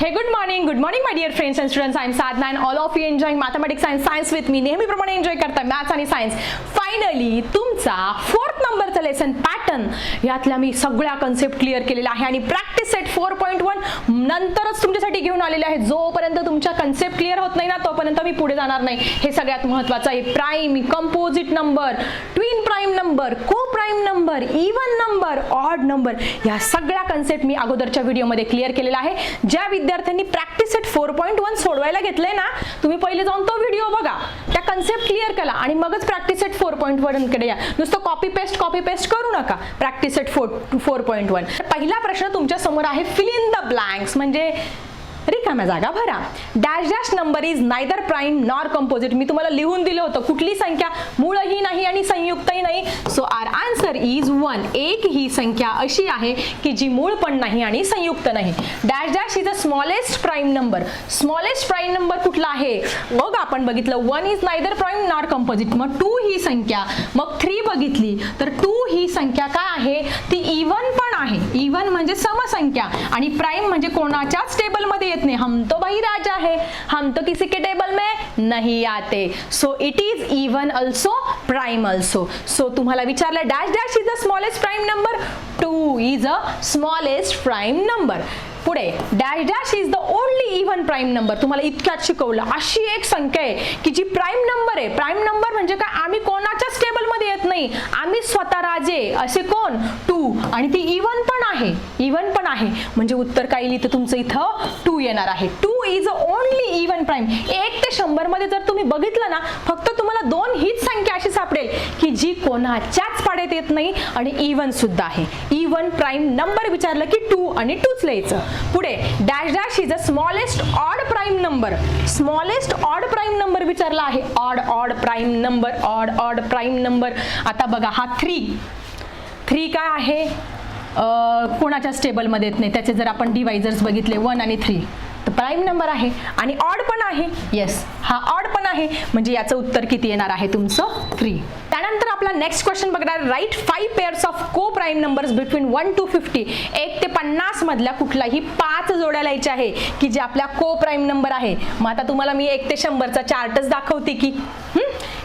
Hey, good morning my dear friends and students. I am Sadhna and all of you enjoying mathematics and science with me. नेहमीप्रमाणे enjoy करताय maths आणि science. Finally तुमचा 4th नंबरचा lesson pattern यातल्या मी सगळ्या concept clear केलेला आहे आणि प्रॅक्टिस सेट 4.1 नंतरच तुमच्यासाठी घेऊन आलेले आहे. जोपर्यंत तुमच्या कन्सेप्ट क्लिअर होत नाही ना तोपर्यंत मी पुढे जाणार नाही. हे सगळ्यात महत्त्वाचं आहे. Prime, composite number, twin prime number, coprime number, even number, odd number या सगळ्या कन्सेप्ट मी अगोदरच्या व्हिडिओमध्ये क्लिअर केलेला आहे. ज्या विद्यार्थ्यांनी प्रॅक्टिस सेट 4.1 सोडवायला घेतलंय ना तुम्ही पहिले जाऊन तो व्हिडिओ बघा, त्या कन्सेप्ट क्लिअर करा आणि मगच प्रॅक्टिस सेट 4.1 कडे या. नुसतं कॉपी पेस्ट करू नका. प्रॅक्टिस सेट 4.1 पहिला प्रश्न तुमच्या समोर आहे. फिल इन द ब्लँक्स म्हणजे रिकाम्या जागा भरा. Dash dash number is neither prime nor composite. मी तुम्हाला लिहून दिलं होतं कुठली संख्या मूळही नाही आणि संयुक्तही नाही. So R answer is 1. एक ही संख्या अशी आहे की जी मूळ पण नाही आणि संयुक्त नाही. Dash dash is a smallest prime number. Smallest prime number कुठला आहे मग आपण बघितलं 1 is neither prime nor composite. मग 2 ही संख्या, मग 3 बघितली तर 2 ही संख्या काय आहे ती इवन पण आहे. इवन म्हणजे समसंख्या आणि प्राइम म्हणजे कोणाच्याच टेबल मध्ये नहीं, हम तो भाई राजा है, हम तो किसी के टेबल में नहीं आते. So it is even also, prime also. So तुम्हाला विचारलं dash dash is the smallest prime number. 2 is a smallest prime number. पुढे dash dash is the only even prime number. तुम्हाला इतक्यात शिकवलं अशी एक संख्या आहे की जी प्राइम नंबर आहे. प्राइम नंबर म्हणजे काय, आम्ही कोणाच्याच टेबल मध्ये येत नाही, आम्ही स्वतः राजे. असे कोण 2 आणि ती इवन पण आहे. इवन पण आहे म्हणजे उत्तर काय येईल तर तुमचं इथं 2 येणार आहे. 2 इज ओनली इवन प्राइम. 1 ते 100 मध्ये जर तुम्ही बघितलं ना फक्त तुम्हाला 2 हीच संख्या अशी सापडेल की जी कोणाच्याच पाड्यात येत नाही आणि इवन सुद्धा आहे. इवन प्राइम नंबर विचारलं की 2 आणि 2च लिहायचं. पुढे dash dash is a smallest odd prime number. Smallest odd prime number विचारला आहे. Odd prime number, odd prime number. आता बघा हा 3 काय आहे कोणाच्याच टेबलमध्ये येत नाही. त्याचे जर आपण डिवायझर्स बघितले 1 आणि 3 तर प्राइम नंबर आहे आणि ऑड पण आहे. येस, हा ऑड पण आहे म्हणजे याचं उत्तर किती येणार आहे तुमचं 3. त्यानंतर आपला नेक्स्ट क्वेश्चन बघणार. राईट 5 पेअर्स ऑफ को प्राइम नंबर्स बिटवीन 1 to 50. 1 ते 50 मधल्या कुठलाही 5 जोड्या लिहायच्या आहे की जे आपल्या को प्राइम नंबर आहे. मग आता तुम्हाला मी 1 ते 100चा चार्टच दाखवते की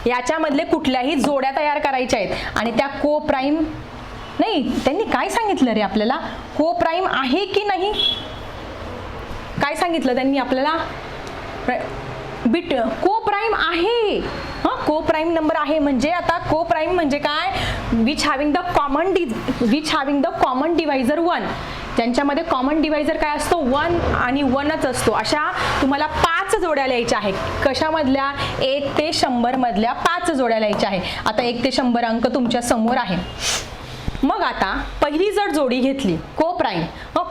याच्यामधले कुठल्याही जोड्या तयार करायच्या आहेत आणि त्या को प्राइम नाही. त्यांनी काय सांगितलं रे आपल्याला, को प्राइम आहे की नाही काय सांगितलं त्यांनी आपल्याला, को प्राइम आहे. को प्राइम नंबर आहे म्हणजे आता को प्राइम म्हणजे काय, which having the common divisor 1. ज्यांच्यामध्ये कॉमन डिवायझर काय असतो 1 आणि 1च असतो. अशा तुम्हाला 5 जोड्या लिहायच्या आहे. कशामधल्या 1 ते 100 मधल्या 5 जोड्या लिहायच्या आहे. आता 1 ते 100 अंक तुमच्या समोर आहे. मग आता पहिली जर जोडी घेतली को प्राइम,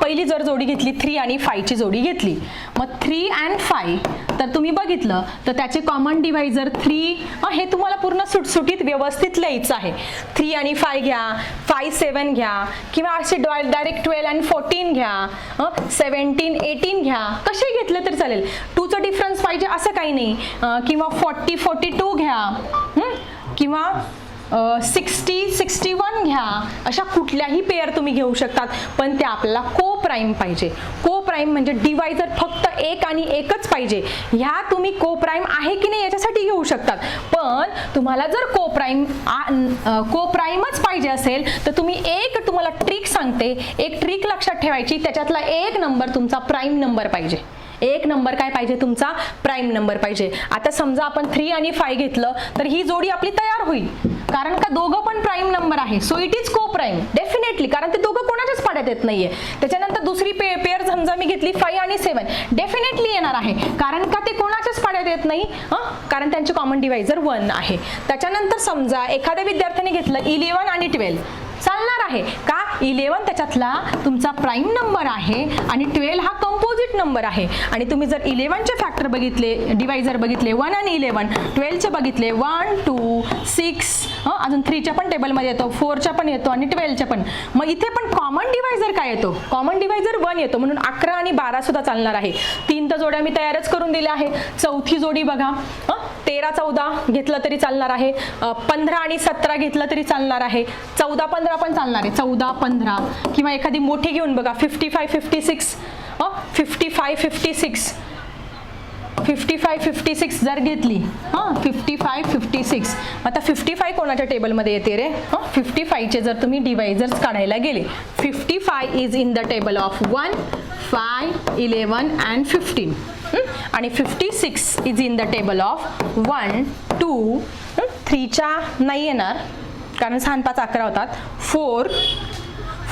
पहिली जर जोडी घेतली 3 आणि 5 ची जोडी घेतली. मग 3 and 5 तर तुम्ही बघितलं तर त्याचे कॉमन डिवायझर 3. हे तुम्हाला पूर्ण सुटसुटीत व्यवस्थित लिहायचं आहे. 3 आणि 5 घ्या, 5 7 घ्या किंवा असे डायरेक्ट 12 and 14 घ्या, 17 18 घ्या, कसे घेतले तरी चालेल. 2चा डिफरन्स पाहिजे असं काही नाही. किंवा 40 42 घ्या किंवा 60 61 घ्या. अशा कुठल्याही पेअर तुम्ही घेऊ शकतात पण ते आपल्याला को प्राइम पाहिजे. को प्राइम म्हणजे डिवायझर फक्त 1 आणि 1च पाहिजे. ह्या तुम्ही को प्राइम आहे की नाही याच्यासाठी घेऊ शकतात. पण तुम्हाला जर को प्राइमच पाहिजे असेल तर तुम्ही तुम्हाला ट्रिक सांगते. एक ट्रिक लक्षात ठेवायची, त्याच्यातला एक नंबर तुमचा प्राइम नंबर पाहिजे. एक नंबर काय पाहिजे तुमचा प्राइम नंबर पाहिजे. आता समजा आपण 3 आणि 5 घेतलं तर ही जोडी आपली तयार होईल कारण का दोघं पण प्राइम नंबर आहे. सो इट इज को प्राइम डेफिनेटली, कारण ते दोघं कोणाच्याच पाड्यात येत नाहीये. त्याच्यानंतर दुसरी पेअर समजा मी घेतली 5 आणि 7 डेफिनेटली येणार आहे कारण का ते कोणाच्याच पाड्यात येत नाही, कारण त्यांचे कॉमन डिवायझर 1 आहे. त्याच्यानंतर समजा एखाद्या विद्यार्थ्याने घेतलं 11 आणि 12 चालणार आहे का, 11 त्याच्यातला तुमचा प्राइम नंबर आहे आणि 12 हा कंपोजिट नंबर आहे. आणि तुम्ही जर 11चे फॅक्टर बघितले, डिवायझर बघितले 1 आणि 11, 12चे बघितले 1 2 6, अजून 3च्या पण टेबलमध्ये येतो, 4च्या पण येतो आणि 12च्या पण. मग इथे पण कॉमन डिवायझर काय येतो, कॉमन डिवायझर 1 येतो म्हणून 11 आणि 12 सुद्धा चालणार आहे. 3 तर जोड्या मी तयारच करून दिल्या आहे. चौथी जोडी बघा 13 14 घेतलं तरी चालणार आहे. 15 आणि 17 घेतलं तरी चालणार आहे. 14 15 पण चालणार आहे. 14 15 किंवा एखादी मोठी घेऊन बघा 55 56 55 56 जर घेतली, हां 55 56, आता 55 कोणाच्या टेबलमध्ये येते रे? 55चे जर तुम्ही डिवायझर्स काढायला गेले, 55 is in the table of 1 5 11 and 15, आणि 56 is in the table of 1 2 3च्या नाही येणार कारण 6 5 11 होतात,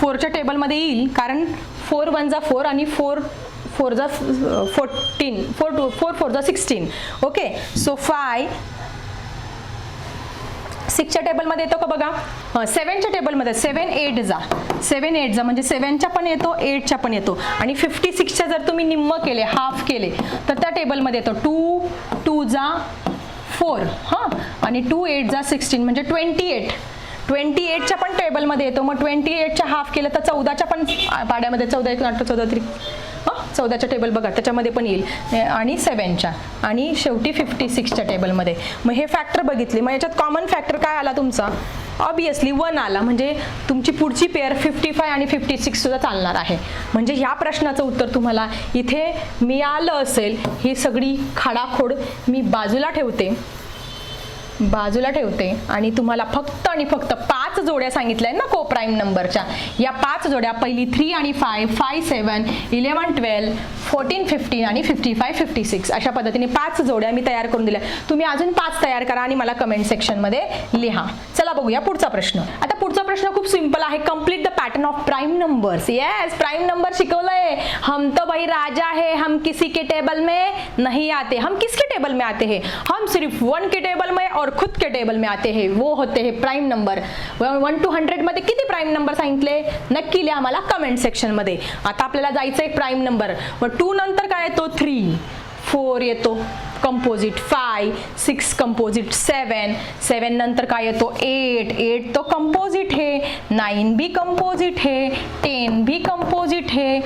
4च्या टेबलमध्ये येईल कारण 4 1 जा 4 आणि 4 4 जा 14, 4 जा 16. ओके, सो 5 6च्या टेबलमध्ये येतो का बघा? 7च्या टेबलमध्ये 7 8 जा म्हणजे 7च्या पण येतो 8च्या पण येतो, आणि 56च्या जर तुम्ही निम्म केले, हाफ केले, तर त्या टेबलमध्ये येतो 2 जा 4, हां, आणि 2 8 जा 16 म्हणजे 28च्या पण टेबलमध्ये येतो. मग 28च्या हाफ केलं तर 14च्या पण पाड्यामध्ये 14 1 8 14 3 14च्या टेबल बघा त्याच्यामध्ये पण येईल, आणि 7च्या, आणि शेवटी 56च्या टेबलमध्ये. मग हे फॅक्टर बघितले, मग याच्यात कॉमन फॅक्टर काय आला तुमचा? ऑब्वियसली 1 आला, म्हणजे तुमची पुढची पेअर 55 आणि 56 सुद्धा चालणार आहे. म्हणजे ह्या प्रश्नाचं उत्तर तुम्हाला इथे मिळालं असेल. ही सगळी खाडाखोड मी बाजूला ठेवते आणि तुम्हाला फक्त आणि फक्त 5 जोड्या सांगितल्या ना कोप्राईम नंबरच्या. या 5 जोड्या, पहिली 3 आणि 5 5 7 11 12 14 15 आणि 55 56 अशा पद्धतीने 5 जोड्या मी तयार करून दिल्या. तुम्ही अजून 5 तयार करा आणि मला कमेंट सेक्शनमध्ये लिहा. चला बघूया पुढचा प्रश्न. आता पुढचा प्रश्न खूप सिंपल आहे. Complete the pattern of prime numbers. Yes, prime number शिकवलंय. हम तो भाई राजा है, हम किसी के टेबल में नहीं आते. हम किसके टेबल में आते हैं? हम सिर्फ 1 के टेबल में और खुद के टेबल में आते हैं. वो होते हैं प्राइम नंबर. 1 to 100 मध्ये किती प्राइम नंबर सांगितले नक्की लिहा मला कमेंट सेक्शन मध्ये. आता आपल्याला जायचंय प्राइम नंबर. मग 2 नंतर काय येतो? 3 4 येतो कंपोजिट, 5 6 कंपोजिट, 7 नंतर काय येतो? 8 तो कंपोजिट है, 9 भी कंपोजिट है, 10 भी कंपोजिट है,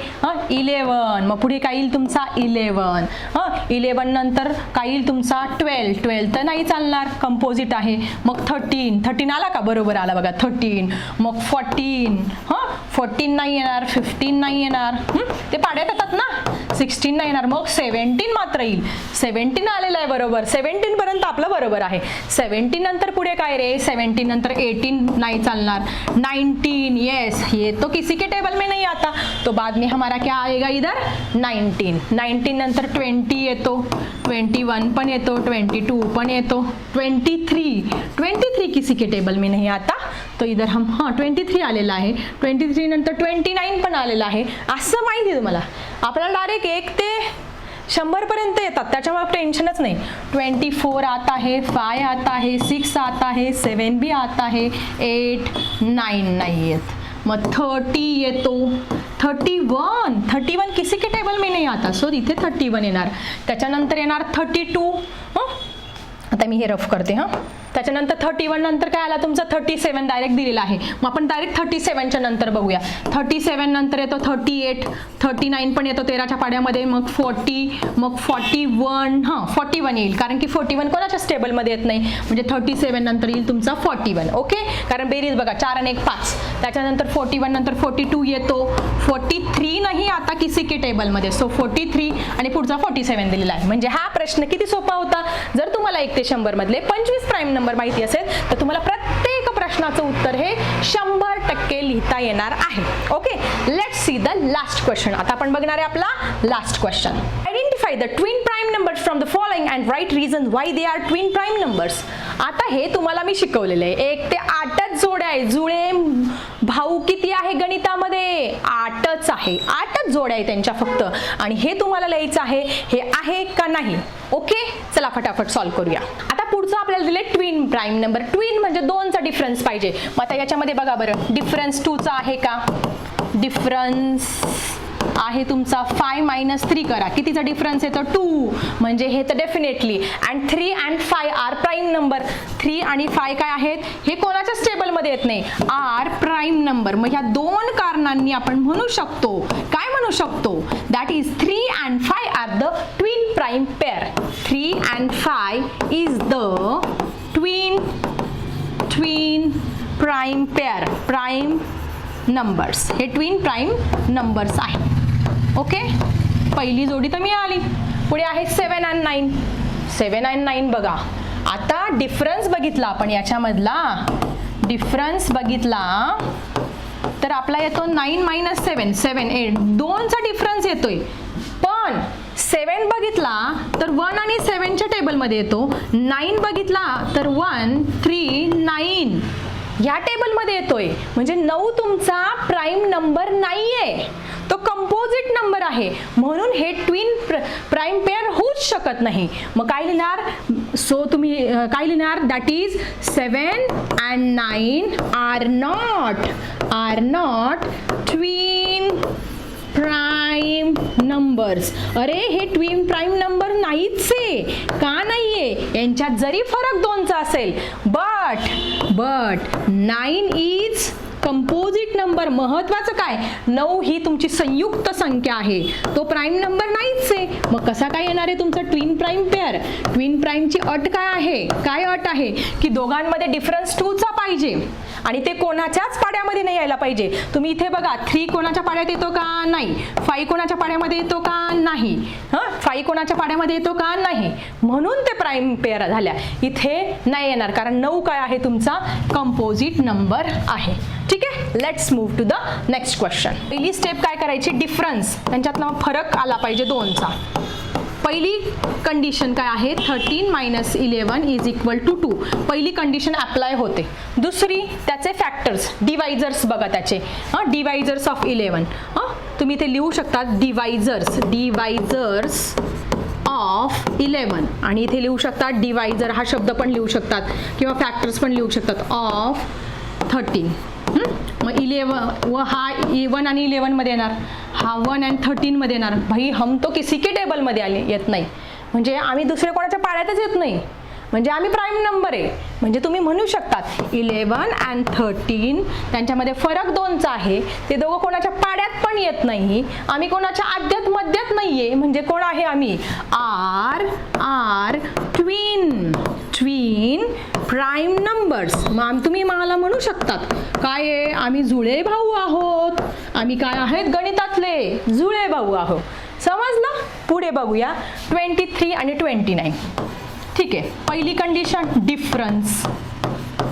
11 मग पुढे काय येईल तुमचा? 11 नंतर काय येईल तुमचा? 12 तर नाही चालणार, कंपोजिट आहे. मग 13 आला का? बरोबर आला बघा 13. मग 14 नाही येणार, 15 नाही येणार, ते पाड्यात येतात ना. 16 नाही येणार, मग 17 मात्र येईल. 17 आलेलं आहे बरोबर. 17 पर्यंत आपलं बरोबर आहे. 17 नंतर पुढे काय रे? 17 नंतर 18 नाही चालणार. 19 यस, ये तो किसी के टेबल में नहीं आता, तो बाद में हमारा क्या आएगा इधर? 19 नंतर 20 येतो, 21 पण येतो, 22 पण येतो, 23 किसी के टेबल में नहीं आता, तो इधर हम 23 आलेला आहे. 23 नंतर 29 पण आलेला आहे. असं माहिती आहे तुम्हाला, आपल्याला डायरेक्ट 1 ते 100 पर्यंत येतात, त्याच्यामुळे टेन्शनच नाही. 24 आता है, 5 आता है, 6 आता है, 7 भी आता है, 8 9 नाही येत. मग 30 येतो, 31 किसी के टेबल में नहीं आता, सो इथे 31 येणार. त्याच्यानंतर येणार 32. आता मी हे रफ करते हां. त्याच्यानंतर 31 नंतर काय आला तुमचा? 37 डायरेक्ट दिलेला आहे. मग आपण डायरेक्ट 37च्या नंतर बघूया. 37 नंतर येतो 38, 39 पण येतो 13च्या पाड्यामध्ये. मग 40, मग 41 येईल, कारण की 41 कोणाच्याच टेबलमध्ये येत नाही, म्हणजे 37 नंतर येईल तुमचा 41. ओके, कारण बेरीज बघा 4 आणि 1 5. त्याच्यानंतर 41 नंतर 42 येतो, 43 नाही आता किसी के टेबलमध्ये, सो 43 आणि पुढचा 47 दिलेला आहे. म्हणजे हा प्रश्न किती सोपा होता. जर तुम्हाला 1 ते 100 मधले 25 प्राइम नंबर माहिती असेल तर तुम्हाला प्रत्येक प्रश्नाचं उत्तर हे 100% लिहिता येणार आहे. Okay, let's see the last question. आता आपण बघणार आहे आपला last question. Identify the twin prime numbers from the following and write reason why they are twin prime numbers. आता हे तुम्हाला मी शिकवलेलं आहे. 1 ते 8च जोड्या आहे. जुळे भाऊ किती आहे गणितामध्ये? 8च आहे. 8च जोड्या आहे त्यांच्या फक्त, आणि हे तुम्हाला लिहायचं आहे हे आहे का नाही. ओके, चला फटाफट सॉल्व्ह करूया. आता पुढचं आपल्याला दिले ट्विन प्राइम नंबर. ट्विन म्हणजे 2चा डिफरन्स पाहिजे. मग आता याच्यामध्ये बघा बरं, डिफरन्स 2चा आहे का? डिफरन्स आहे तुमचा 5 - 3 करा. कितीचा डिफरन्स येतो? 2, म्हणजे हे तर definitely. And 3 and 5 are prime number. 3 आणि 5 काय आहेत? हे कोणाच्याच टेबलमध्ये येत नाही, आर प्राइम नंबर. मग ह्या 2 कारणांनी आपण म्हणू शकतो, काय म्हणू शकतो? That is 3 and 5 are the twin prime pair. 3 and 5 is the twin prime pair. Prime numbers हे ट्विन प्राइम नंबर्स आहेत. ओके, पहिली जोडी तर मिळाली. पुढे आहे 7 आणि 9. 7 आणि 9 बघा. आता डिफरन्स बघितला आपण, याच्यामधला डिफरन्स बघितला तर आपला येतो 9 - 7, 7 8, 2चा डिफरन्स येतोय. पण 7 बघितला तर 1 आणि 7च्या टेबलमध्ये येतो. 9 बघितला तर 1 3 9 या टेबलमध्ये येतोय. म्हणजे 9 तुमचा प्राईम नंबर नाहीये, तो कंपोजिट नंबर आहे. म्हणून हे ट्विन प्राईम पेअर होऊच शकत नाही. मग काय लिहिणार? सो तुम्ही काय लिहिणार? That is 7 and 9 are not twin prime numbers. अरे हे ट्विन प्राईम नंबर नाहीच आहे. का नाहीये? यांच्यात जरी फरक 2चा असेल, बट 9 इज कंपोजिट नंबर. महत्वाचं काय? 9 ही तुमची संयुक्त संख्या आहे, तो प्राईम नंबर नाहीच आहे. मग कसा काय येणार आहे तुमचा ट्विन प्राईम पेअर? ट्विन प्राईमची अट काय आहे? काय अट आहे की दोघांमध्ये डिफरन्स 2चा पाहिजे आणि ते कोणाच्याच पाड्यामध्ये नाही यायला पाहिजे. तुम्ही इथे बघा, 3 कोणाच्या पाड्यात येतो का? नाही. 5 कोणाच्या पाड्यामध्ये येतो का? नाही. 5 कोणाच्या पाड्यामध्ये येतो का? नाही. म्हणून ते प्राईम पेअर झाल्या. इथे नाही येणार कारण 9 काय आहे? तुमचा कंपोजिट नंबर आहे. ठीक आहे, let's move to the next question. पहिली स्टेप काय करायची? डिफरन्स, त्यांच्यातला फरक आला पाहिजे 2चा. पहिली कंडिशन काय आहे? 13 - 11 इज इक्वल टू 2. पहिली कंडिशन अप्लाय होते. दुसरी त्याचे फॅक्टर्स, डिवायझर्स बघा त्याचे. डिवायझर्स ऑफ 11 तुम्ही इथे लिहू शकता. डिवायझर्स ऑफ 11 आणि इथे लिहू शकतात डिवायझर हा शब्द पण लिहू शकतात किंवा फॅक्टर्स पण लिहू शकतात ऑफ 13. मग 11 व हा 1 आणि 11 मध्ये येणार, हा 1 आणि 13 मध्ये येणार. भाई हम तो किसी के टेबल मध्ये आले येत नाही, म्हणजे आम्ही दुसऱ्या कोणाच्या पाड्यातच येत नाही, म्हणजे आम्ही प्राईम नंबर आहे. म्हणजे तुम्ही म्हणू शकतात 11 आणि 13 त्यांच्यामध्ये फरक 2चा आहे. ते दोघं कोणाच्या पाड्यात पण येत नाही, आम्ही कोणाच्या आद्यात मध्यात नाहीये. म्हणजे कोण आहे? आम्ही आर ट्विन प्राईम नंबर्स. मग तुम्ही मला म्हणू शकतात काय आहे? आम्ही जुळे भाऊ आहोत. आम्ही काय आहेत? गणितातले जुळे भाऊ आहोत. समजलं? पुढे बघूया 23 आणि 29. ठीक आहे, पहिली कंडिशन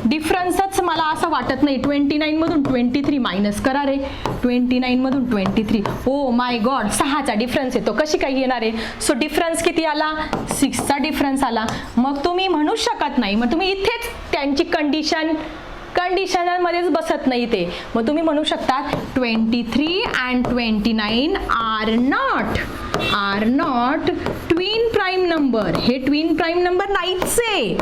डिफरन्सच मला असं वाटत नाही. 29 मधून 23 मायनस करा रे. 29 मधून 23, ओ माय गॉड, 6चा डिफरन्स येतो. कशी काही येणार आहे? सो डिफरन्स किती आला? 6चा डिफरन्स आला. मग तुम्ही म्हणू शकत नाही. मग तुम्ही इथेच त्यांची कंडिशनमध्येच बसत नाही ते. मग तुम्ही म्हणू शकता 23 and 29 are not twin prime number. हे ट्विन प्राईम नंबर नाहीच आहे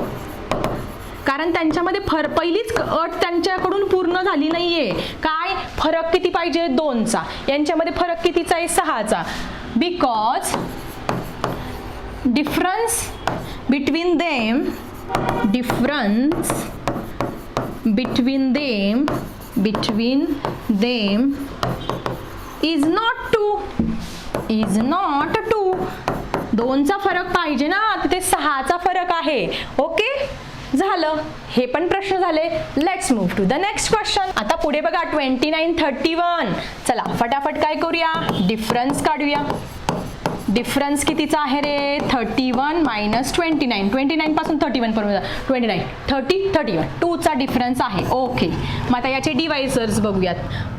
कारण त्यांच्यामध्ये पहिलीच अट त्यांच्याकडून पूर्ण झाली नाहीये. काय? फरक किती पाहिजे? 2चा. यांच्यामध्ये फरक कितीचा आहे? 6चा. Because difference between them is not 2. 2चा फरक पाहिजे ना, तिथे 6चा फरक आहे. ओके, झालं. हे पण प्रश्न झाले. Let's move to the next question. आता पुढे बघा 29 31. चला फटाफट काय करूया? डिफरन्स काढूया. डिफरन्स कितीचा आहे रे? 31 - 29. 29 पासून 31 पर्यंत 29 30 31 2चा डिफरन्स आहे. ओके, मग आता याचे डिवाइजर्स बघूयात.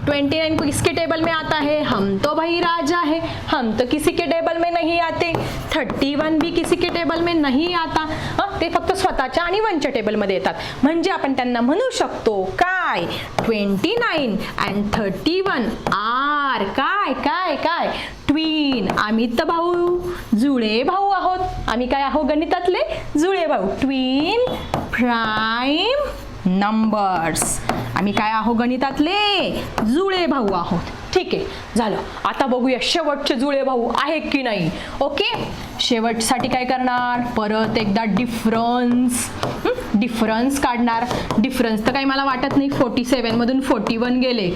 29 किसके टेबल में आता है? हम तो भाई राजा है, हम तो किसी के टेबल में नहीं आते. 31 भी किसी के टेबल में नहीं आता. ते फक्त स्वतःच्या आणि 1च्या टेबलमध्ये येतात. म्हणजे आपण त्यांना म्हणू शकतो काय? 29 and 31 आर काय काय काय ट्विन. आम्ही तर भाऊ जुळे भाऊ आहोत. आम्ही काय आहोत? गणितातले जुळे भाऊ. Twin prime numbers. आम्ही काय आहोत? गणितातले जुळे भाऊ आहोत. ठीक आहे, झालं. आता बघूया शेवटचे जुळे भाऊ आहेत की नाही. ओके, शेवटसाठी काय करणार? परत एकदा डिफरन्स काढणार. डिफरन्स तर काही मला वाटत नाही 47 मधून 41 गेले.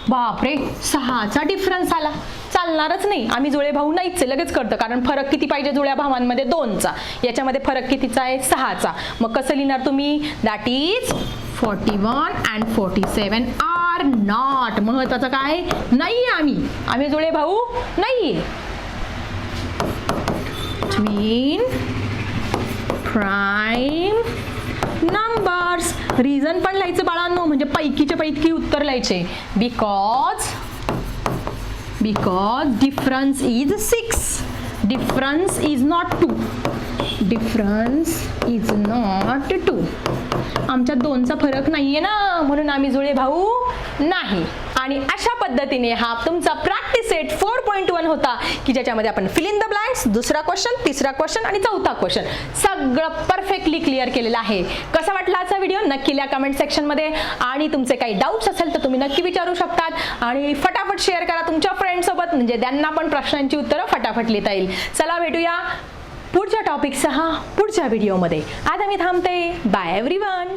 बापरे, 6चा डिफरन्स आला. चालणारच नाही, आम्ही जुळे भाऊ नाहीच. लगेच कळतं कारण फरक किती पाहिजे जुळ्या भावांमध्ये? 2चा. याच्यामध्ये फरक कितीचा आहे? 6चा. मग कसं लिहिणार तुम्ही? That is 41 and 47 are not. महत्वाचं काय? नाही, आम्ही जुळे भाऊ नाहीये. Between prime numbers. रिझन पण लिहायचं बाळांनो, म्हणजे पैकीच्या पैकी उत्तर लिहायचे. Because difference is 6. Difference is not 2. Difference is not 2. आमच्यात 2चा फरक नाहीये ना, म्हणून आम्ही जुळे भाऊ नाही. आणि अशा पद्धतीने हा तुमचा प्रॅक्टिस सेट 4.1 होता, की ज्याच्यामध्ये आपण फिल इन द ब्लँक्स, दुसरा क्वेश्चन, तिसरा क्वेश्चन आणि चौथा क्वेश्चन सगळं परफेक्टली क्लिअर केलेलं आहे. कसा वाटला आजचा व्हिडिओ नक्की लिहा कमेंट सेक्शनमध्ये. आणि तुमचे काही डाऊट्स असेल तर तुम्ही नक्की विचारू शकतात. आणि फटाफट शेअर करा तुमच्या फ्रेंड्ससोबत, म्हणजे त्यांना पण प्रश्नांची उत्तरं फटाफट लिहिता येईल. चला भेटूया पुढच्या टॉपिकसह पुढच्या व्हिडिओमध्ये. आता मी थांबते. Bye everyone.